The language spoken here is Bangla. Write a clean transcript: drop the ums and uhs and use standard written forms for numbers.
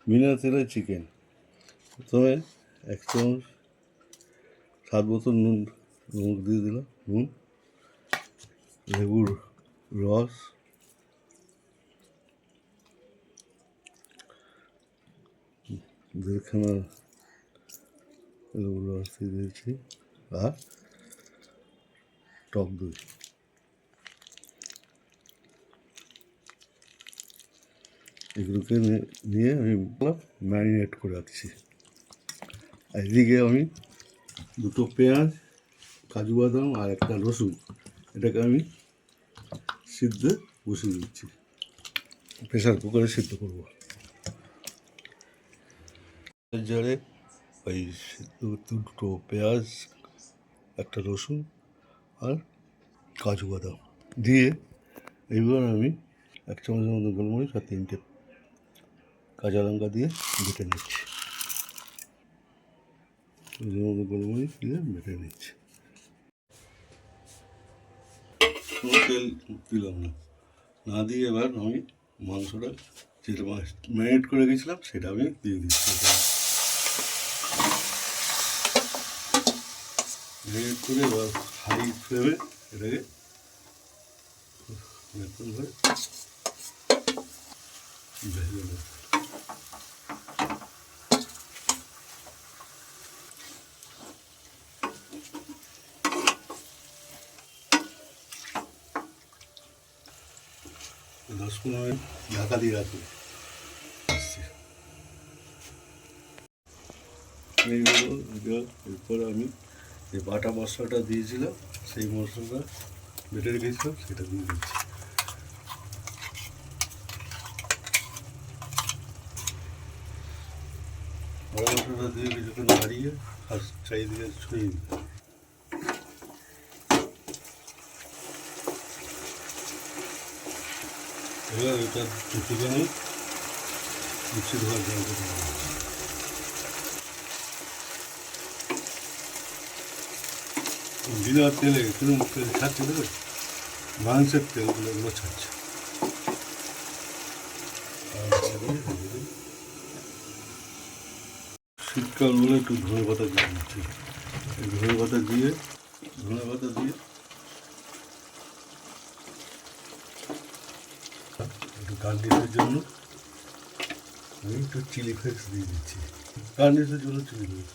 বিনা তেলে চিকেন। প্রথমে 1 চামচ স্বাদ মতো নমক দিয়ে দিলাম, নুন, লেবুর রস, দেড়খানা লেবুর রস দিয়ে দিয়েছি, আর টক দই। এগুলোকে নিয়ে আমি ম্যারিনেট করে রাখছি। আর এদিকে আমি 2টো পেঁয়াজ, কাজু বাদাম আর একটা রসুন, এটাকে আমি সিদ্ধ বসিয়ে দিচ্ছি, প্রেশার কুকারে সিদ্ধ করবো। জারে ওই সিদ্ধ 2টো পেঁয়াজ, একটা রসুন আর কাজু বাদাম দিয়ে এইবার আমি 1 চামচের মতো গোলমরিচ আর 3টে কাঁচা লঙ্কা দিয়ে বেটে নিচ্ছি। এর মতো গোলমরিচ দিয়ে বেটে নিচ্ছি। কোনো তেল দিলাম না দিয়ে এবার আমি মাংসটা যেটা ম্যারিনেট করে গেছিলাম সেটা আমি দিয়ে দিচ্ছি। ম্যারিনেট করে এবার হাই ফ্লেমে এটাকে ভেজে নেব। 10-15 মিনিট ঢাকা দিয়ে রাখবো। এরপর আমি যে বাটা মশলাটা দিয়েছিলাম, সেই মশলাটা বেটে রেখেছিলাম সেটা দিয়ে দিচ্ছি। বাটা মশলাটা দিয়ে কিছুক্ষণ নাড়িয়ে আর চারিদিকে ছড়িয়ে দিতে হবে। এবার এটা চিকেনে মিক্সি ধোয়ার জন্য বিনা তেলে কোনো তেল ছাড়ছে, দেবে মাংসের তেলগুলো এগুলো ছাড়ছে। শীতকাল বলে একটু ধনে পাতা দিয়ে দিচ্ছি। ধনে পাতা দিয়ে একটু গার্নিশের জন্য আমি একটু চিলি ফ্লেক্স দিয়ে দিচ্ছি। গার্নিশের জন্য চিলি ফ্লেক্স